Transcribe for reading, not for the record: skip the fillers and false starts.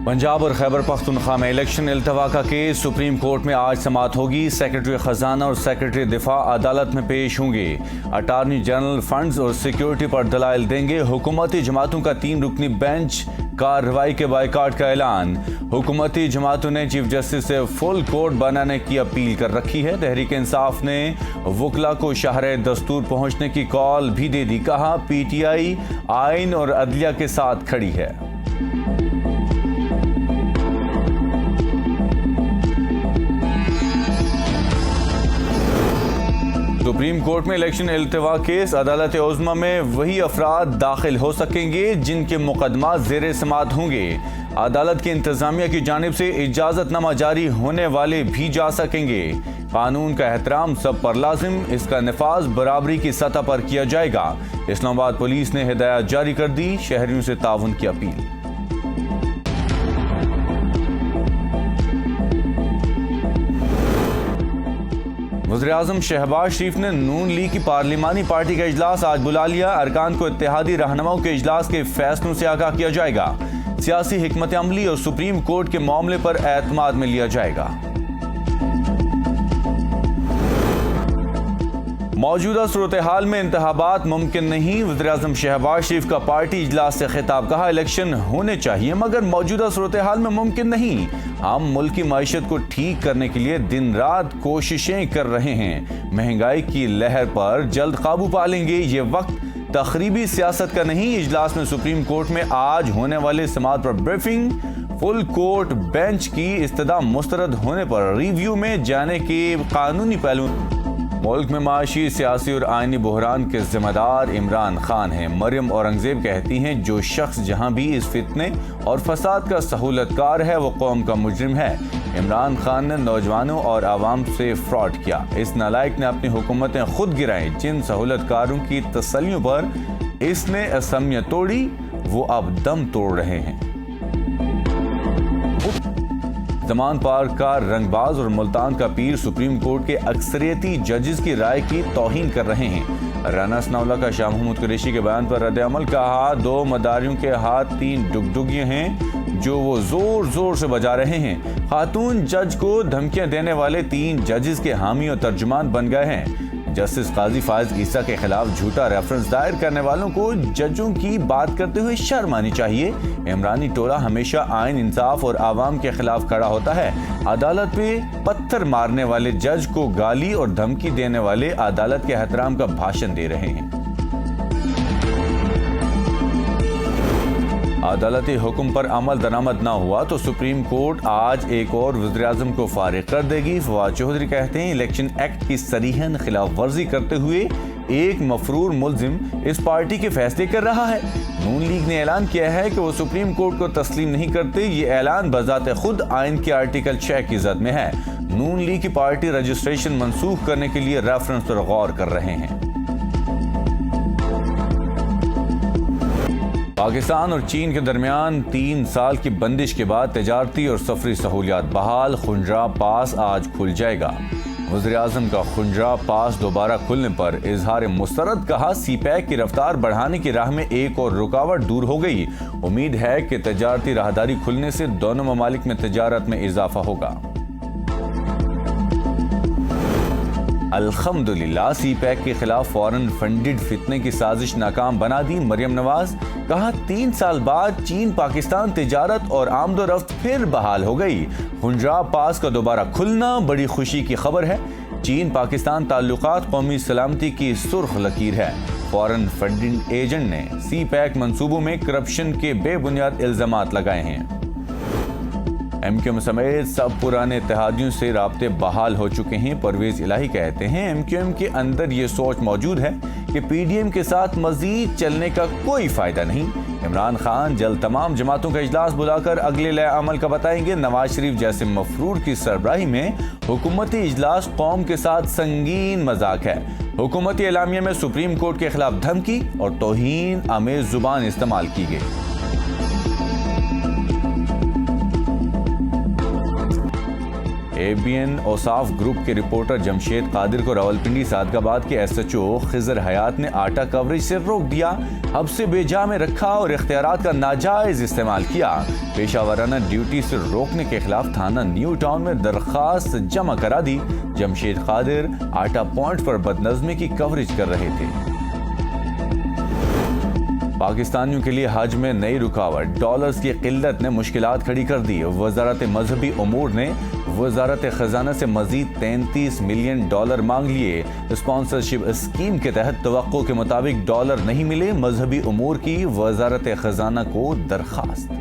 पंजाब और खैबर पख्तूनख्वा में इलेक्शन इल्तवा का केस सुप्रीम कोर्ट में आज समाअत होगी। सेक्रेटरी खजाना और सेक्रेटरी दिफा अदालत में पेश होंगे। अटारनी जनरल फंड्स और सिक्योरिटी पर दलाइल देंगे। हुकूमती जमातों का 3 रुकनी बेंच कार्रवाई के बाइकाट का ऐलान। हुकूमती जमातों ने चीफ जस्टिस से फुल कोर्ट बनाने की अपील कर रखी है। तहरीक इंसाफ ने वकला को शहर दस्तूर पहुंचने की कॉल भी दे दी। कहा पीटीआई आइन और अदलिया के साथ खड़ी है। सुप्रीम कोर्ट में इलेक्शन इल्तवा केस। अदालत उज़्मा में वही अफराद दाखिल हो सकेंगे जिनके मुकदमा ज़ेर समाअत होंगे। अदालत की इंतजामिया की जानिब से इजाज़तनामा जारी होने वाले भी जा सकेंगे। कानून का एहतराम सब पर लाजिम, इसका नफाज बराबरी की सतह पर किया जाएगा। इस्लामाबाद पुलिस ने हिदायत जारी कर दी। शहरियों से ताउन की अपील। वज़ीर-ए-आज़म शहबाज शरीफ ने नून लीग की पार्लिमानी पार्टी का इजलास आज बुला लिया। अरकान को इत्तेहादी रहनुमाओं के इजलास के फैसलों से आगाह किया जाएगा। सियासी हिकमत अमली और सुप्रीम कोर्ट के मामले पर एतमाद में लिया जाएगा। मौजूदा सूरत हाल में इंतखाबात मुमकिन नहीं। वज़ीर-ए-आज़म शहबाज शरीफ का पार्टी इजलास से खिताब। कहा इलेक्शन होने चाहिए मगर मौजूदा सूरत हाल में मुमकिन नहीं। हम मुल्क की मईशत को ठीक करने के लिए दिन रात कोशिशें कर रहे हैं। महंगाई की लहर पर जल्द काबू पा लेंगे। ये वक्त तखरीबी सियासत का नहीं। इजलास में सुप्रीम कोर्ट में आज होने वाले समाअत पर ब्रीफिंग। फुल कोर्ट बेंच की इस्तदा मुस्तरद होने पर रिव्यू में जाने के कानूनी पहलू। मुल्क में माशी, सियासी और आइनी बहरान के जिम्मेदार इमरान खान हैं। मरियम औरंगजेब कहती हैं जो शख्स जहां भी इस फितने और फसाद का सहूलतकार है वो कौम का मुजरिम है। इमरान खान ने नौजवानों और आवाम से फ्रॉड किया। इस नालायक ने अपनी हुकूमतें खुद गिराई। जिन सहूलतकारों की तसल्लियों पर इसने असमियत तोड़ी वो अब दम तोड़ रहे हैं। ज़मान पार्क का रंगबाज और मुल्तान का पीर सुप्रीम कोर्ट के अक्सरियती जजेस की राय की तौहीन कर रहे हैं। राना सनाउल्लाह का शाह महमूद कुरैशी के बयान पर रद्द-ए-अमल। कहा 2 मदारियों के हाथ 3 डुगडुगियां हैं जो वो जोर जोर से बजा रहे हैं। खातून जज को धमकियां देने वाले 3 जजेस के हामी और तर्जुमान बन गए हैं। जस्टिस काजी फायज ईसा के खिलाफ झूठा रेफरेंस दायर करने वालों को जजों की बात करते हुए शर्म आनी चाहिए। इमरानी टोला हमेशा आइन, इंसाफ और आवाम के खिलाफ खड़ा होता है। अदालत पे पत्थर मारने वाले जज को गाली और धमकी देने वाले अदालत के एहतराम का भाषण दे रहे हैं। अदालती हुक्म पर अमल दरामद न हुआ तो सुप्रीम कोर्ट आज एक और वज़ीर-ए-आज़म को फारिग कर देगी। फवाद चौधरी कहते हैं इलेक्शन एक्ट की सरीहन खिलाफ वर्जी करते हुए एक मफरूर मुल्जिम इस पार्टी के फैसले कर रहा है। नून लीग ने ऐलान किया है कि वो सुप्रीम कोर्ट को तस्लीम नहीं करते। ये ऐलान बजाते खुद आइन के आर्टिकल 6 की जद में है। नून लीग की पार्टी रजिस्ट्रेशन मंसूख करने के लिए रेफरेंस पर गौर कर रहे हैं। पाकिस्तान और चीन के दरमियान 3 साल की बंदिश के बाद तजारती और सफरी सहूलियात बहाल। खुंजरा पास आज खुल जाएगा। वज़ीर-ए-आज़म का खुंजरा पास दोबारा खुलने पर इजहार मुस्तरद। कहा सीपैक की रफ्तार बढ़ाने की राह में एक और रुकावट दूर हो गई। उम्मीद है कि तजारती राहदारी खुलने से दोनों ममालिक में तजारत में इजाफा होगा। अल्हम्दुलिल्लाह सीपैक के खिलाफ फॉरेन फंडेड फितने की साजिश नाकाम बना दी। मरियम नवाज। कहा 3 साल बाद चीन पाकिस्तान तिजारत और आमदोरफ्त फिर बहाल हो गई। खुंजरा पास का दोबारा खुलना बड़ी खुशी की खबर है। चीन पाकिस्तान ताल्लुकात कौमी सलामती की सुर्ख लकीर है। फॉरेन फंडिंग एजेंट ने सीपैक मंसूबों में करप्शन के बेबुनियाद इल्जामात लगाए हैं। एमक्यूएम समेत सब पुराने इत्तेहादियों से राब्ते बहाल हो चुके हैं। परवेज इलाही कहते हैं एमक्यूएम के अंदर ये सोच मौजूद है कि पीडीएम के साथ मजीद चलने का कोई फायदा नहीं। इमरान खान जल्द तमाम जमातों का इजलास बुलाकर अगले लय अमल का बताएंगे। नवाज शरीफ जैसे मफरूर की सरबराही में हुकूमती इजलास कौम के साथ संगीन मजाक है। हुकूमती एलामिया में सुप्रीम कोर्ट के खिलाफ धमकी और तौहीन आमेज जुबान इस्तेमाल की गई। ABN اوصاف گروپ کے رپورٹر جمشید قادر کو راولپنڈی صادقآباد کے SHO خضر حیات نے آٹا کوریج سے روک دیا، اب سے بے جا میں رکھا اور اختیارات کا ناجائز استعمال کیا۔ پیشہ ورانہ ڈیوٹی سے روکنے کے خلاف تھانہ نیو ٹاؤن میں درخواست جمع کرا دی۔ جمشید قادر آٹا پوائنٹ پر بدنظمی کی کوریج کر رہے تھے۔ پاکستانیوں کے لیے حج میں نئی رکاوٹ، ڈالرز کی قلت نے مشکلات کھڑی کر دی۔ وزارت مذہبی امور نے وزارت خزانہ سے مزید $33 ملین مانگ لیے۔ اسپانسرشپ اسکیم کے تحت توقع کے مطابق ڈالر نہیں ملے، مذہبی امور کی وزارت خزانہ کو درخواست۔